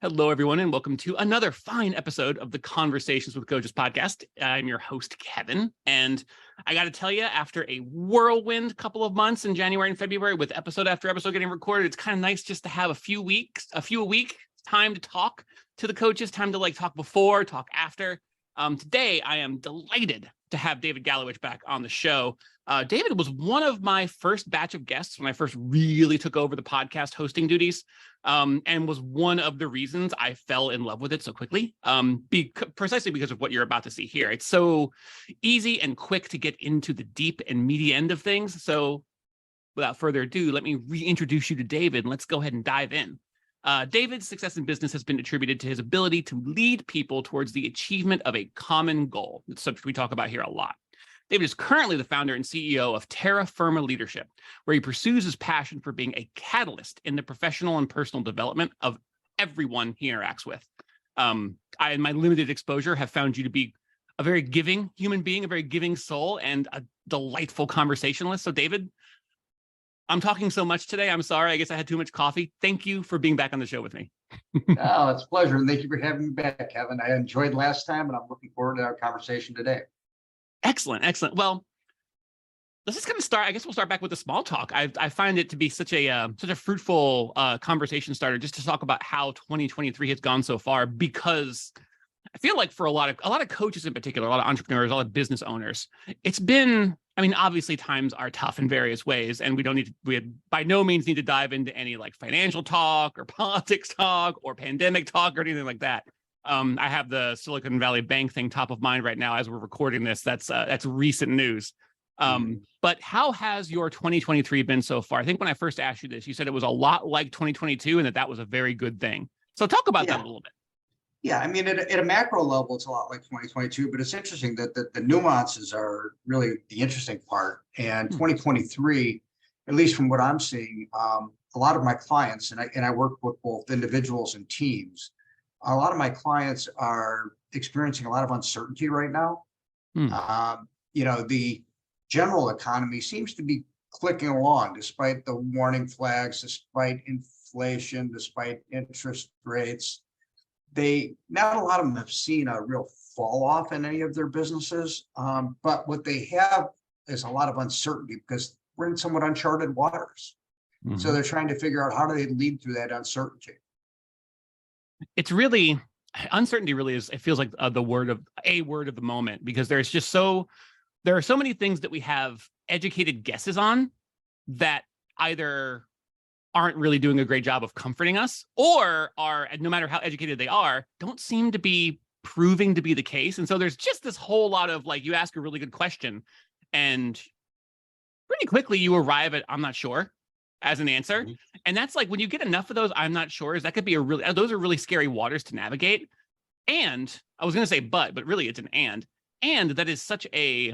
Hello, everyone, and welcome to another fine episode of the Conversations with Coaches podcast. I'm your host, Kevin, and I got to tell you, after a whirlwind couple of months in January and February with episode after episode getting recorded, it's kind of nice just to have a few a week time to talk to the coaches, time to talk before, talk after. Today, I am delighted to have David Galowich back on the show. David was one of my first batch of guests when I first really took over the podcast hosting duties, and was one of the reasons I fell in love with it so quickly, precisely because of what you're about to see here. It's so easy and quick to get into the deep and meaty end of things. So without further ado, let me reintroduce you to David, and let's go ahead and dive in. David's success in business has been attributed to his ability to lead people towards the achievement of a common goal. It's a subject we talk about here a lot. David is currently the founder and CEO of Terra Firma Leadership, where he pursues his passion for being a catalyst in the professional and personal development of everyone he interacts with. I, in my limited exposure, have found you to be a very giving human being, a very giving soul, and a delightful conversationalist. So, David, I'm talking so much today. I'm sorry. I guess I had too much coffee. Thank you for being back on the show with me. Oh, it's a pleasure. And thank you for having me back, Kevin. I enjoyed last time, and I'm looking forward to our conversation today. Excellent. Well, let's just kind of start. I guess we'll start back with the small talk. I find it to be such a fruitful conversation starter, just to talk about how 2023 has gone so far, because I feel like for a lot of coaches in particular, a lot of entrepreneurs, a lot of business owners, it's been, I mean, obviously times are tough in various ways, and we by no means need to dive into any financial talk or politics talk or pandemic talk or anything like that. I have the Silicon Valley Bank thing top of mind right now as we're recording this. That's recent news. But how has your 2023 been so far? I think when I first asked you this, you said it was a lot like 2022 and that was a very good thing. So talk about that a little bit. Yeah, I mean, at a macro level, it's a lot like 2022, but it's interesting that the nuances are really the interesting part. And 2023, at least from what I'm seeing, a lot of my clients, and I work with both individuals and teams, a lot of my clients are experiencing a lot of uncertainty right now. The general economy seems to be clicking along despite the warning flags, despite inflation, despite interest rates. Not a lot of them have seen a real fall off in any of their businesses, but what they have is a lot of uncertainty because we're in somewhat uncharted waters. So they're trying to figure out how do they lead through that uncertainty. It's really, uncertainty really is, it feels like the word of the moment, because there are so many things that we have educated guesses on that either aren't really doing a great job of comforting us, or are, no matter how educated they are, don't seem to be proving to be the case. And so there's just this whole lot of you ask a really good question and pretty quickly you arrive at, I'm not sure, as an answer. And that's when you get enough of those, I'm not sure, that could be those are really scary waters to navigate. And I was going to say, but really it's an and that is such a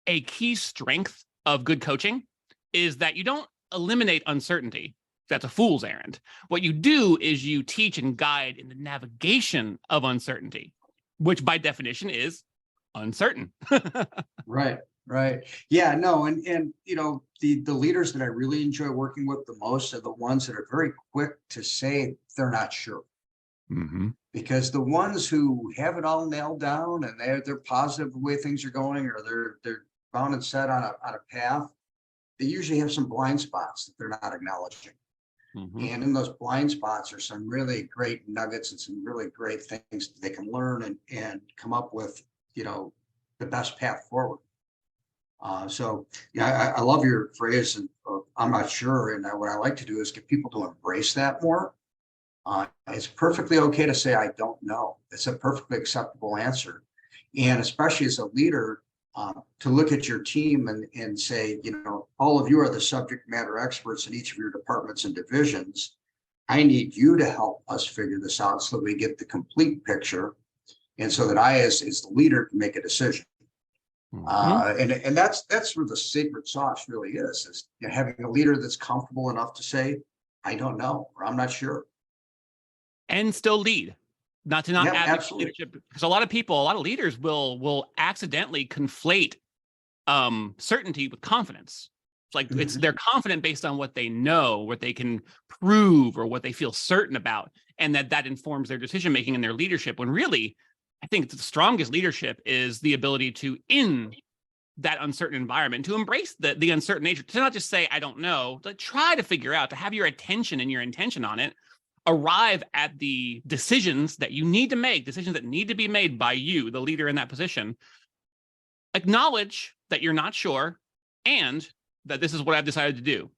key strength of good coaching, is that you don't eliminate uncertainty. That's a fool's errand. What you do is you teach and guide in the navigation of uncertainty, which by definition is uncertain. Right. Yeah, no. And the leaders that I really enjoy working with the most are the ones that are very quick to say they're not sure. Because the ones who have it all nailed down and they're positive the way things are going, or they're bound and set on a path, they usually have some blind spots that they're not acknowledging. And in those blind spots are some really great nuggets and some really great things that they can learn and come up with, the best path forward. I love your phrase, and I'm not sure. And what I like to do is get people to embrace that more. It's perfectly okay to say, I don't know. It's a perfectly acceptable answer. And especially as a leader, to look at your team and say, all of you are the subject matter experts in each of your departments and divisions. I need you to help us figure this out so that we get the complete picture. And so that I, as the leader, can make a decision. And that's where the secret sauce really is having a leader that's comfortable enough to say, I don't know, or I'm not sure. And still lead. Not to advocate leadership, because a lot of leaders will accidentally conflate certainty with confidence. It's like they're confident based on what they know, what they can prove, or what they feel certain about, and that informs their decision making and their leadership. When really, I think the strongest leadership is the ability to, in that uncertain environment, to embrace the uncertain nature, to not just say I don't know, to try to figure out, to have your attention and your intention on it, arrive at the decisions that you need to make, decisions that need to be made by you, the leader in that position. Acknowledge that you're not sure, and that this is what I've decided to do.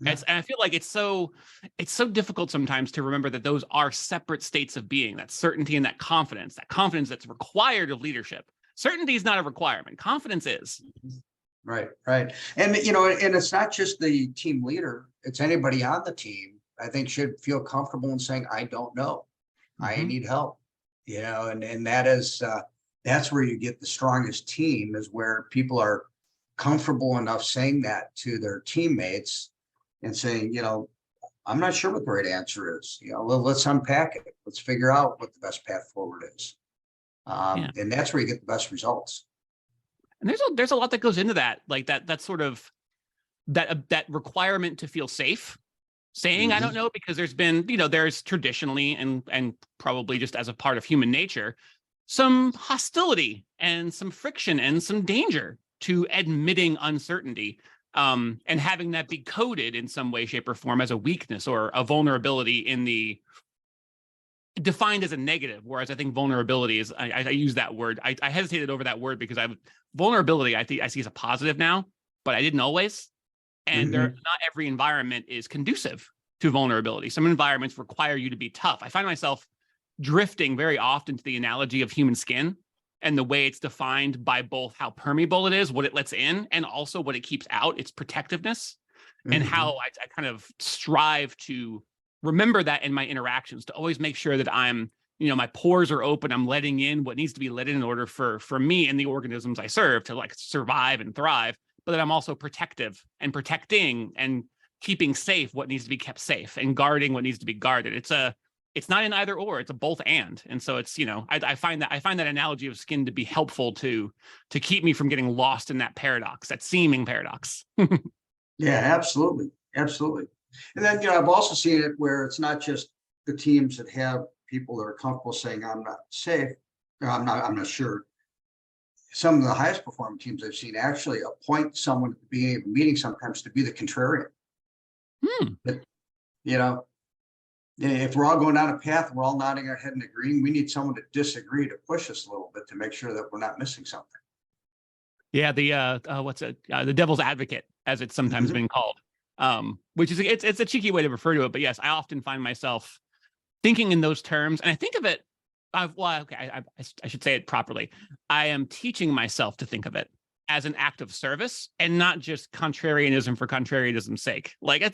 Yeah. And I feel like it's so difficult sometimes to remember that those are separate states of being, that certainty and that confidence that's required of leadership. Certainty is not a requirement. Confidence is. Right. And, and it's not just the team leader, it's anybody on the team, I think, should feel comfortable in saying, I don't know, I need help, and that is, that's where you get the strongest team, is where people are comfortable enough saying that to their teammates and saying, I'm not sure what the right answer is. Let's unpack it. Let's figure out what the best path forward is. And that's where you get the best results. And there's a lot that goes into that, like that sort of that requirement to feel safe, saying I don't know, because there's been, there's traditionally and probably just as a part of human nature, some hostility and some friction and some danger to admitting uncertainty, and having that be coded in some way, shape, or form as a weakness or a vulnerability in the defined as a negative. Whereas I think vulnerability is, I use that word. I hesitated over that word because vulnerability, I think I see as a positive now, but I didn't always. And not every environment is conducive to vulnerability. Some environments require you to be tough. I find myself drifting very often to the analogy of human skin, and the way it's defined by both how permeable it is, what it lets in, and also what it keeps out, its protectiveness, and how I kind of strive to remember that in my interactions, to always make sure that I'm, my pores are open, I'm letting in what needs to be let in order for me and the organisms I serve to like survive and thrive, but that I'm also protective and protecting and keeping safe what needs to be kept safe and guarding what needs to be guarded. It's not an either or, it's a both and. And so it's, I find that analogy of skin to be helpful to keep me from getting lost in that paradox, that seeming paradox. Yeah, absolutely. And then, I've also seen it where it's not just the teams that have people that are comfortable saying, I'm not safe, or I'm not sure. Some of the highest performing teams I've seen actually appoint someone at the beginning of a meeting sometimes to be the contrarian. But, if we're all going down a path and we're all nodding our head and agreeing, we need someone to disagree to push us a little bit to make sure that we're not missing something. Yeah, the devil's advocate, as it's sometimes been called, which is it's a cheeky way to refer to it. But yes, I often find myself thinking in those terms, and I think of it. I should say it properly. I am teaching myself to think of it as an act of service and not just contrarianism for contrarianism's sake. Like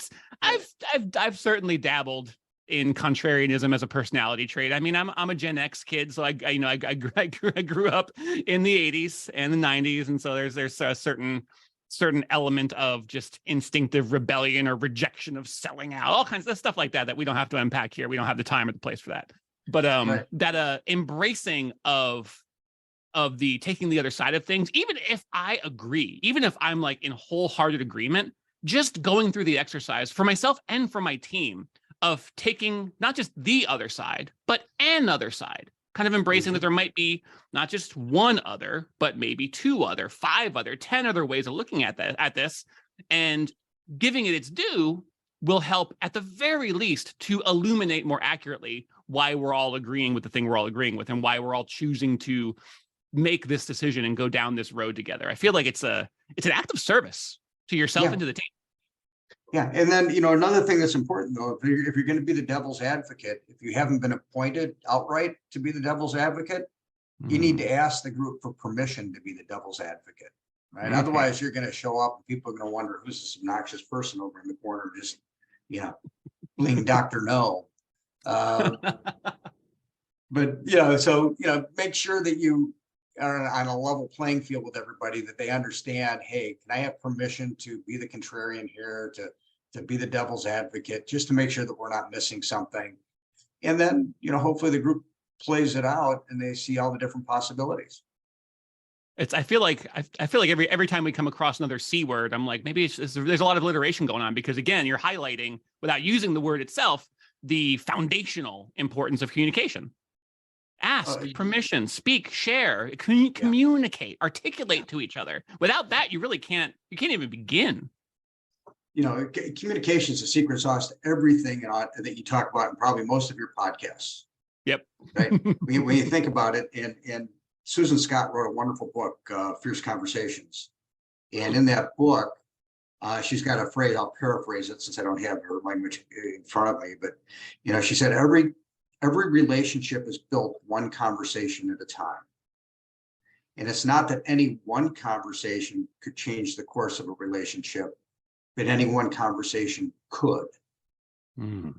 I've certainly dabbled in contrarianism as a personality trait. I mean, I'm a Gen X kid, so I grew up in the 80s and the 90s, and so there's a certain element of just instinctive rebellion or rejection of selling out, all kinds of stuff like that we don't have to unpack here. We don't have the time or the place for that. But that embracing of the taking the other side of things, even if I agree, even if I'm like in wholehearted agreement, just going through the exercise for myself and for my team of taking not just the other side, but an other side, kind of embracing that there might be not just one other, but maybe two other, 5 other, 10 other ways of looking at this, and giving it its due will help at the very least to illuminate more accurately why we're all agreeing with the thing we're all agreeing with, and why we're all choosing to make this decision and go down this road together. I feel like it's an act of service to yourself and to the team. Yeah. And then, another thing that's important, though, if you're going to be the devil's advocate, if you haven't been appointed outright to be the devil's advocate, you need to ask the group for permission to be the devil's advocate, right? Otherwise, you're going to show up and people are going to wonder who's this obnoxious person over in the corner, just, being Dr. No. But, so, make sure that you are on a level playing field with everybody, that they understand, hey, can I have permission to be the contrarian here, to be the devil's advocate, just to make sure that we're not missing something. And then, hopefully the group plays it out and they see all the different possibilities. I feel like every time we come across another C word, I'm like, maybe there's a lot of alliteration going on, because again, you're highlighting, without using the word itself, the foundational importance of communication. Ask, permission, speak, share, communicate, articulate to each other. Without that, you can't even begin. Communication is the secret sauce to everything that you talk about in probably most of your podcasts. Yep. Right. when you think about it, and Susan Scott wrote a wonderful book, Fierce Conversations. And in that book, she's got a phrase, I'll paraphrase it since I don't have her language in front of me, but she said, every relationship is built one conversation at a time. And it's not that any one conversation could change the course of a relationship, but any one conversation could. Mm.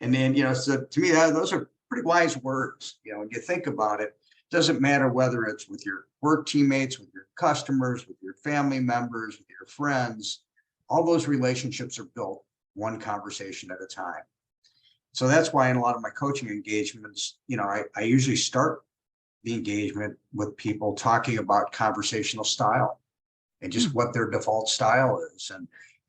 And then, so to me, those are pretty wise words. When you think about it, doesn't matter whether it's with your work teammates, with your customers, with your family members, with your friends, all those relationships are built one conversation at a time. So that's why in a lot of my coaching engagements, I usually start the engagement with people talking about conversational style and just what their default style is.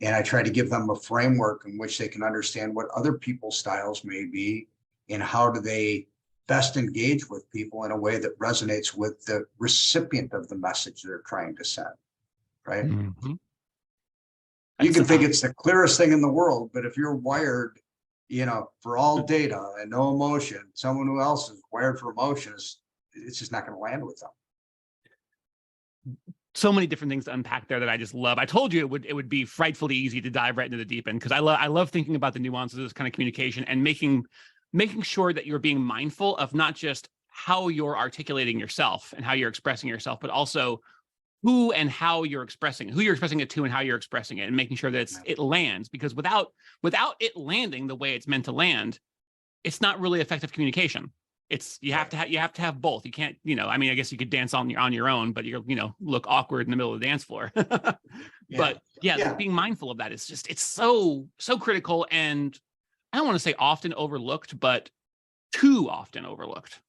And I try to give them a framework in which they can understand what other people's styles may be and how do they best engage with people in a way that resonates with the recipient of the message they're trying to send, right? Mm-hmm. You can think it's the clearest thing in the world, but if you're wired, for all data and no emotion, someone who else is wired for emotions, it's just not going to land with them. So many different things to unpack there that I just love. I told you it would be frightfully easy to dive right into the deep end, because I love thinking about the nuances of this kind of communication and making sure that you're being mindful of not just how you're articulating yourself and how you're expressing yourself, but also who and how you're expressing it, who you're expressing it to and how you're expressing it, and making sure that it lands. Because without it landing the way it's meant to land, it's not really effective communication. You have to have both. You can't, I guess you could dance on your own, but you're, look awkward in the middle of the dance floor. But being mindful of that is just, it's so critical. And I don't want to say often overlooked, but too often overlooked.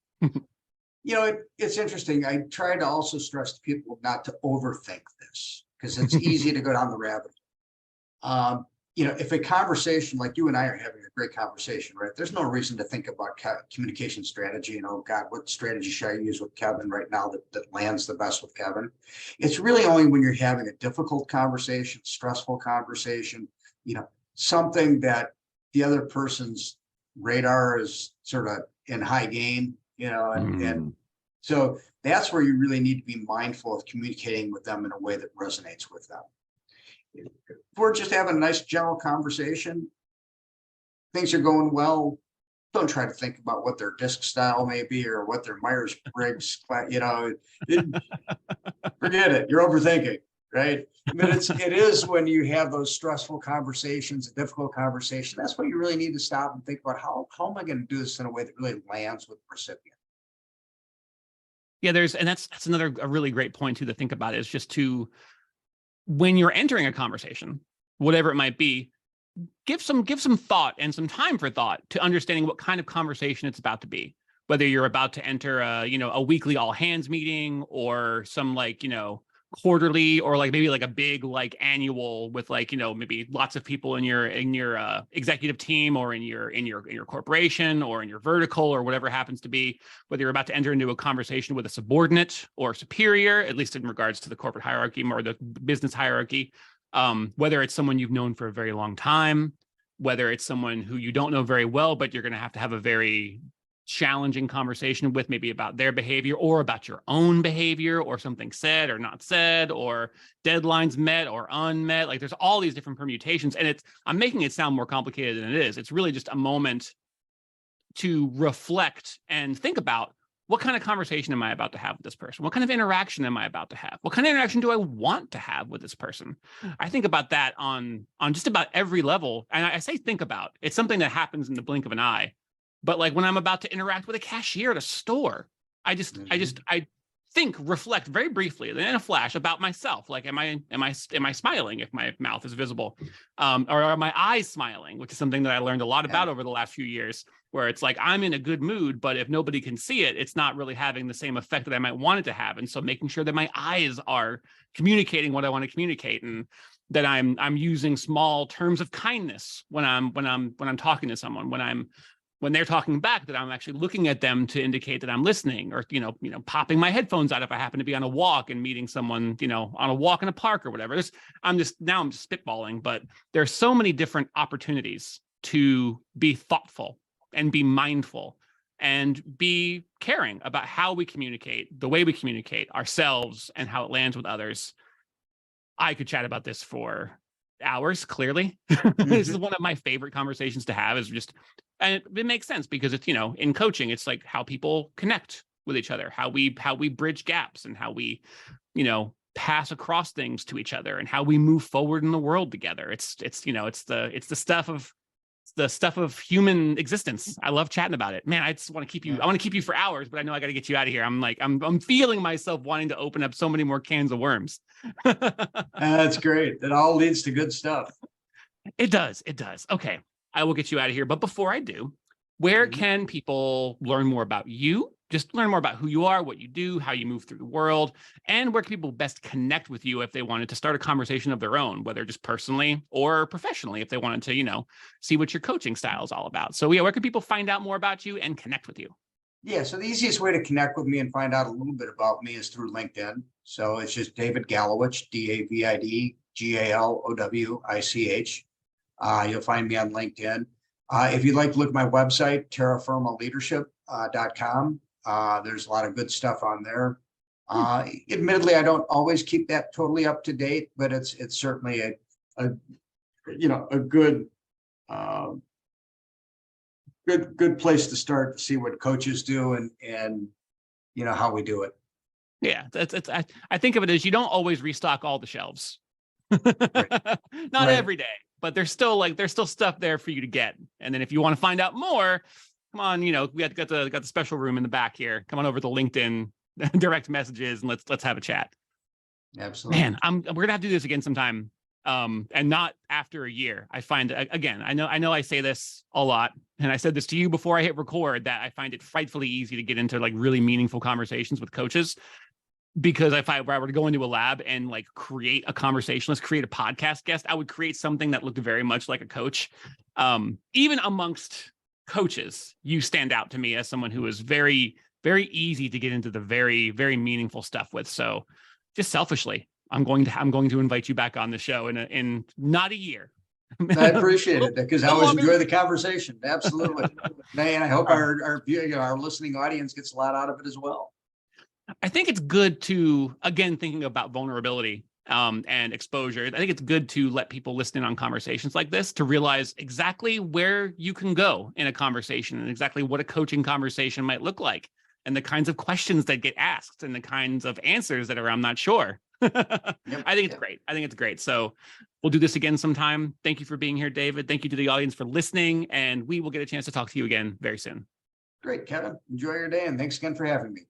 It's interesting. I try to also stress to people not to overthink this, because it's easy to go down the rabbit hole. If a conversation like you and I are having a great conversation, right? There's no reason to think about communication strategy and, oh God, what strategy should I use with Kevin right now that lands the best with Kevin? It's really only when you're having a difficult conversation, stressful conversation, something that the other person's radar is sort of in high gain, and so that's where you really need to be mindful of communicating with them in a way that resonates with them. If we're just having a nice general conversation, things are going well, don't try to think about what their disc style may be or what their Myers-Briggs, forget it. You're overthinking, right? But it is when you have those stressful conversations, a difficult conversation, that's when you really need to stop and think about how am I going to do this in a way that really lands with the recipient. Yeah, that's a really great point too to think about, is just when you're entering a conversation, whatever it might be, give some thought and some time for thought to understanding what kind of conversation it's about to be. Whether you're about to enter a weekly all hands meeting, or some quarterly, or maybe a big annual with maybe lots of people in your executive team, or in your corporation, or in your vertical, or whatever happens to be. Whether you're about to enter into a conversation with a subordinate or superior, at least in regards to the corporate hierarchy or the business hierarchy, whether it's someone you've known for a very long time, whether it's someone who you don't know very well, but you're going to have a very challenging conversation with, maybe about their behavior or about your own behavior, or something said or not said, or deadlines met or unmet. There's all these different permutations, and I'm making it sound more complicated than it is. It's really just a moment to reflect and think about, what kind of conversation am I about to have with this person? What kind of interaction am I about to have? What kind of interaction do I want to have with this person? I think about that on just about every level. And I say think about, it's something that happens in the blink of an eye. But when I'm about to interact with a cashier at a store, I reflect very briefly in a flash about myself. Like, am I smiling if my mouth is visible? Or are my eyes smiling, which is something that I learned a lot about over the last few years, where it's like, I'm in a good mood, but if nobody can see it, it's not really having the same effect that I might want it to have. And so making sure that my eyes are communicating what I want to communicate, and that I'm using small terms of kindness when I'm talking to someone, when they're talking back, that I'm actually looking at them to indicate that I'm listening, or, popping my headphones out if I happen to be on a walk and meeting someone, on a walk in a park or whatever. I'm just spitballing, but there's so many different opportunities to be thoughtful and be mindful and be caring about how we communicate, the way we communicate ourselves, and how it lands with others. I could chat about this for hours, clearly. This is one of my favorite conversations to have, and it makes sense because it's, in coaching, it's like how people connect with each other, how we bridge gaps, and how we, pass across things to each other, and how we move forward in the world together. It's the stuff of human existence. I love chatting about it, man. I just want to keep you. I want to keep you for hours, but I know I got to get you out of here. I'm feeling myself wanting to open up so many more cans of worms. That's great. That all leads to good stuff. It does. Okay, I will get you out of here. But before I do, where can people learn more about you? Just learn more about who you are, what you do, how you move through the world, and where can people best connect with you if they wanted to start a conversation of their own, whether just personally or professionally, if they wanted to, see what your coaching style is all about. So yeah, where can people find out more about you and connect with you? Yeah, so the easiest way to connect with me and find out a little bit about me is through LinkedIn. So it's just David Galowich, David Galowich. You'll find me on LinkedIn. If you'd like to look at my website, terrafirmaleadership.com. There's a lot of good stuff on there. Admittedly, I don't always keep that totally up to date, but it's certainly a good good place to start to see what coaches do and how we do it. Yeah, I think of it as, you don't always restock all the shelves. Not every day, but there's still stuff there for you to get. And then if you want to find out more, come on, we got the special room in the back here. Come on over to LinkedIn, direct messages, and let's have a chat. Absolutely. Man, we're gonna have to do this again sometime. And not after a year. I find, again, I know I say this a lot, and I said this to you before I hit record, that I find it frightfully easy to get into like really meaningful conversations with coaches, because if I were to go into a lab and like create a conversationalist, create a podcast guest, I would create something that looked very much like a coach. Even amongst coaches, you stand out to me as someone who is very, very easy to get into the very, very meaningful stuff with. So just selfishly, I'm going to invite you back on the show in not a year. I appreciate it, because I always enjoy the conversation. Absolutely. Man, I hope our listening audience gets a lot out of it as well. I think it's good to, again, thinking about vulnerability and exposure, I think it's good to let people listen in on conversations like this to realize exactly where you can go in a conversation, and exactly what a coaching conversation might look like, and the kinds of questions that get asked, and the kinds of answers that are, I'm not sure. I think it's great. I think it's great. So we'll do this again sometime. Thank you for being here, David. Thank you to the audience for listening, and we will get a chance to talk to you again very soon. Great, Kevin. Enjoy your day, and thanks again for having me.